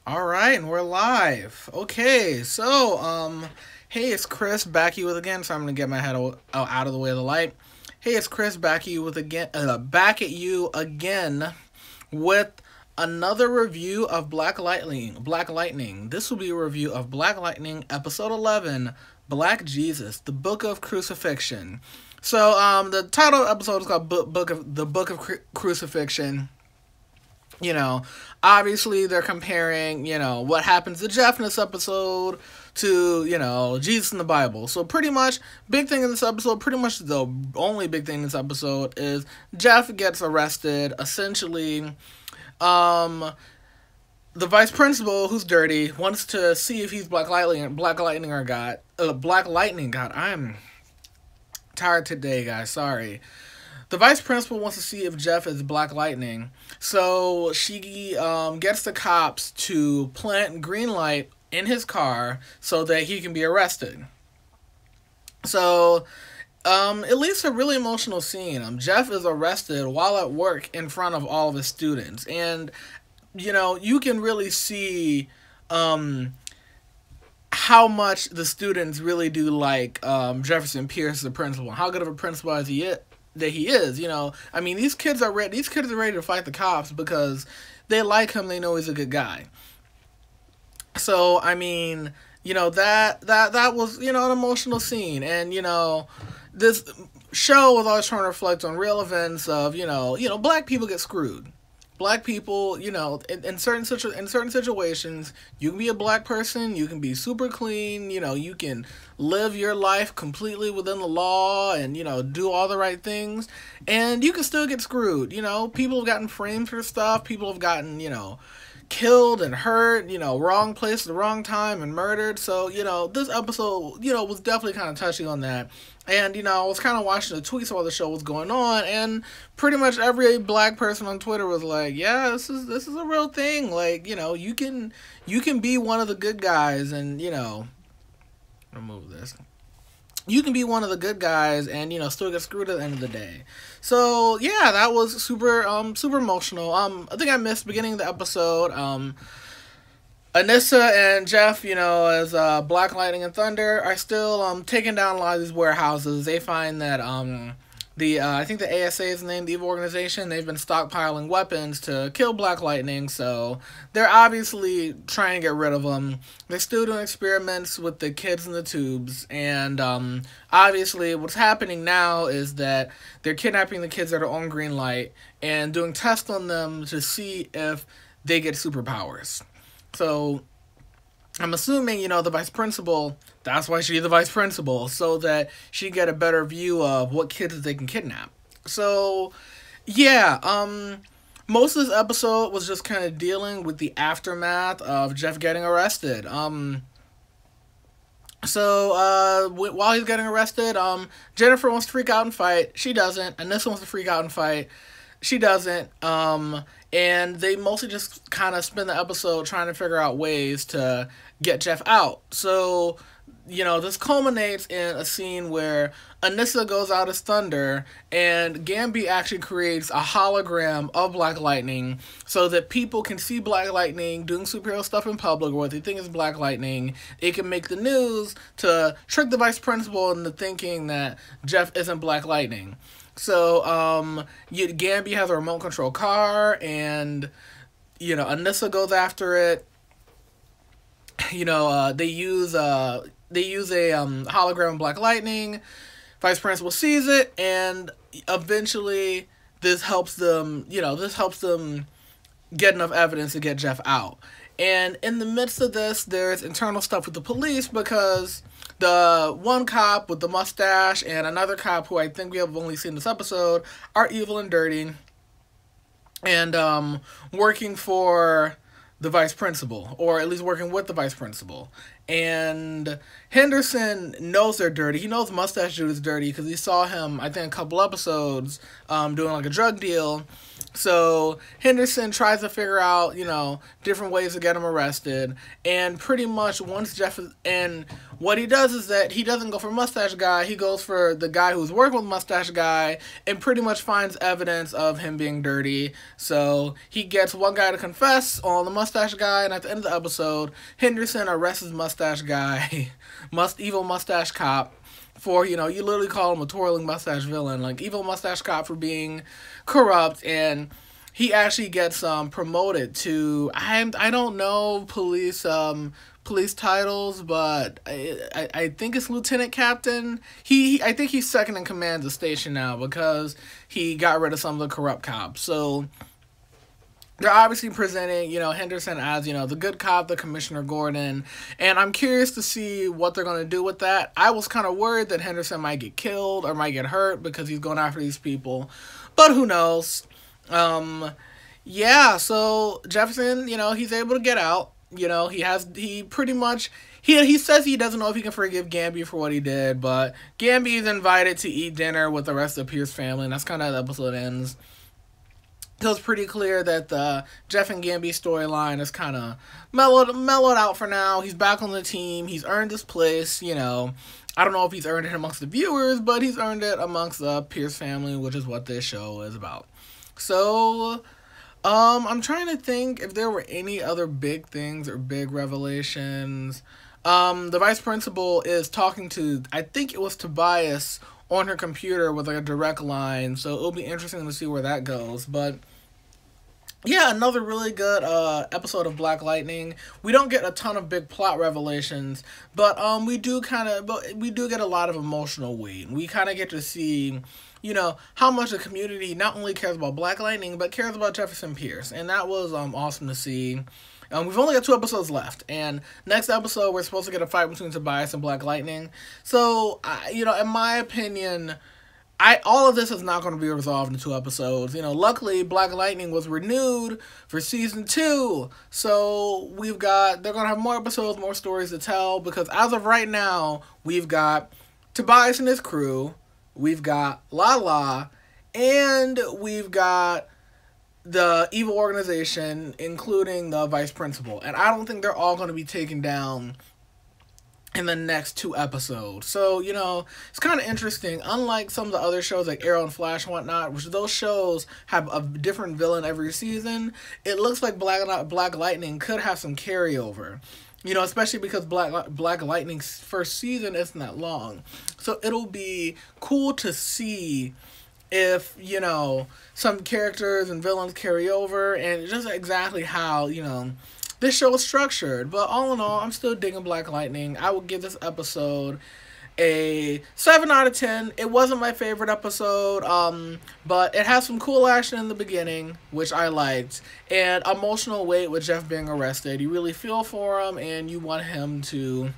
All right, and we're live. Okay, so hey, it's Chris back at you with again. So I'm gonna get my head out of the way of the light. Hey, it's Chris back at you with again, back at you again with another review of Black Lightning. Black Lightning. This will be a review of Black Lightning, episode 11, Black Jesus, the Book of Crucifixion. So the title of the episode is called Book of Crucifixion. You know, obviously they're comparing, what happens to Jeff in this episode to, Jesus in the Bible. So pretty much, big thing in this episode, pretty much the only big thing in this episode is Jeff gets arrested. Essentially, the vice principal, who's dirty, wants to see if he's Black Lightning or God. Black Lightning, God, I'm tired today, guys, sorry. The vice principal wants to see if Jeff is Black Lightning, so she gets the cops to plant green light in his car so that he can be arrested. So, it leads to a really emotional scene. Jeff is arrested while at work in front of all of his students, and, you can really see how much the students really do like Jefferson Pierce, the principal. How good of a principal as he is. That he is, I mean, these kids are ready to fight the cops because they like him. They know he's a good guy. So I mean, that was an emotional scene, and this show was always trying to reflect on real events of black people get screwed. Black people, in certain situations, you can be a black person, you can be super clean, you can live your life completely within the law and, do all the right things, and you can still get screwed. People have gotten framed for stuff, people have gotten, killed and hurt, wrong place at the wrong time and murdered. So, this episode, was definitely kind of touching on that. And, I was kind of watching the tweets while the show was going on, and pretty much every black person on Twitter was like, yeah, this is a real thing. Like, you can be one of the good guys and, remove this. You can be one of the good guys and, still get screwed at the end of the day. So, yeah, that was super emotional. I think I missed the beginning of the episode. Anissa and Jeff, as Black Lightning and Thunder, are still taking down a lot of these warehouses. They find that I think the ASA is named the evil organization. They've been stockpiling weapons to kill Black Lightning, so they're obviously trying to get rid of them. They're still doing experiments with the kids in the tubes, and obviously what's happening now is that they're kidnapping the kids that are on green light and doing tests on them to see if they get superpowers. So I'm assuming, the vice principal, that's why she's the vice principal, so that she get a better view of what kids they can kidnap. So, yeah, most of this episode was just kind of dealing with the aftermath of Jeff getting arrested. So, while he's getting arrested, Jennifer wants to freak out and fight. She doesn't. Anissa wants to freak out and fight. She doesn't. And they mostly just kind of spend the episode trying to figure out ways to get Jeff out. So, this culminates in a scene where Anissa goes out as Thunder, and Gamby actually creates a hologram of Black Lightning so that people can see Black Lightning doing superhero stuff in public, or what they think is Black Lightning. It can make the news to trick the vice principal into thinking that Jeff isn't Black Lightning. So, Gamby has a remote control car, and, Anissa goes after it. They use a hologram of Black Lightning. Vice Principal sees it, and eventually this helps them get enough evidence to get Jeff out. And in the midst of this, there's internal stuff with the police because the one cop with the mustache and another cop who I think we have only seen this episode are evil and dirty and working for the vice principal, or at least working with the vice principal. And Henderson knows they're dirty. He knows Mustache Dude is dirty because he saw him, I think, a couple episodes doing like a drug deal. So Henderson tries to figure out, different ways to get him arrested. And pretty much once Jeff is, and what he does is that he doesn't go for Mustache Guy. He goes for the guy who's working with Mustache Guy and pretty much finds evidence of him being dirty. So he gets one guy to confess on the mustache guy, and at the end of the episode, Henderson arrests his mustache guy, evil mustache cop, for, you literally call him a twirling mustache villain, like evil mustache cop for being corrupt, and he actually gets promoted to, I don't know police titles, but I think it's lieutenant captain. I think he's second in command of the station now because he got rid of some of the corrupt cops. So they're obviously presenting, Henderson as, the good cop, the Commissioner Gordon. And I'm curious to see what they're going to do with that. I was kind of worried that Henderson might get killed or might get hurt because he's going after these people. But who knows? Yeah, so Jefferson, he's able to get out. He pretty much, he says he doesn't know if he can forgive Gamby for what he did. But Gamby is invited to eat dinner with the rest of the Pierce family. And that's kind of how the episode ends. So it's pretty clear that the Jeff and Gamby storyline is kind of mellowed out for now. He's back on the team. He's earned his place, I don't know if he's earned it amongst the viewers, but he's earned it amongst the Pierce family, which is what this show is about. So, I'm trying to think if there were any other big things or big revelations. The vice principal is talking to, I think it was Tobias, on her computer with like a direct line, so it'll be interesting to see where that goes. But yeah, another really good episode of Black Lightning. We don't get a ton of big plot revelations, but we do get a lot of emotional weight. We kind of get to see, how much the community not only cares about Black Lightning, but cares about Jefferson Pierce, and that was awesome to see. We've only got 2 episodes left, and next episode we're supposed to get a fight between Tobias and Black Lightning. So, in my opinion, all of this is not going to be resolved in 2 episodes. Luckily, Black Lightning was renewed for season 2, so they're going to have more episodes, more stories to tell, because as of right now, we've got Tobias and his crew, we've got Lala, and we've got the evil organization, including the vice principal. And I don't think they're all going to be taken down in the next 2 episodes. So, it's kind of interesting. Unlike some of the other shows like Arrow and Flash and whatnot, which those shows have a different villain every season, it looks like Black Lightning could have some carryover. Especially because Black Lightning's first season isn't that long. So it'll be cool to see if, some characters and villains carry over, and just exactly how, this show is structured. But all in all, I'm still digging Black Lightning. I would give this episode a 7 out of 10. It wasn't my favorite episode, but it has some cool action in the beginning, which I liked, and emotional weight with Jeff being arrested. You really feel for him, and you want him to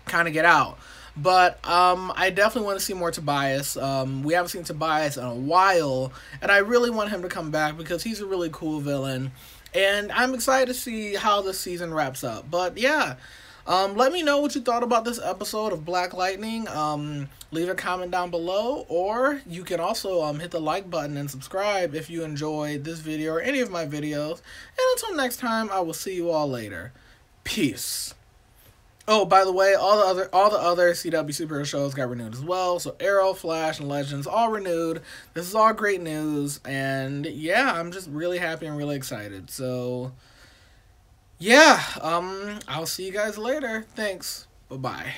kind of get out. But I definitely want to see more Tobias. We haven't seen Tobias in a while, and I really want him to come back because he's a really cool villain. And I'm excited to see how this season wraps up. But yeah, let me know what you thought about this episode of Black Lightning. Leave a comment down below, or you can also hit the like button and subscribe if you enjoyed this video or any of my videos. And until next time, I will see you all later. Peace. Oh, by the way, all the other CW superhero shows got renewed as well. So Arrow, Flash, and Legends all renewed. This is all great news, and yeah, I'm just really happy and really excited. So yeah, I'll see you guys later. Thanks. Bye-bye.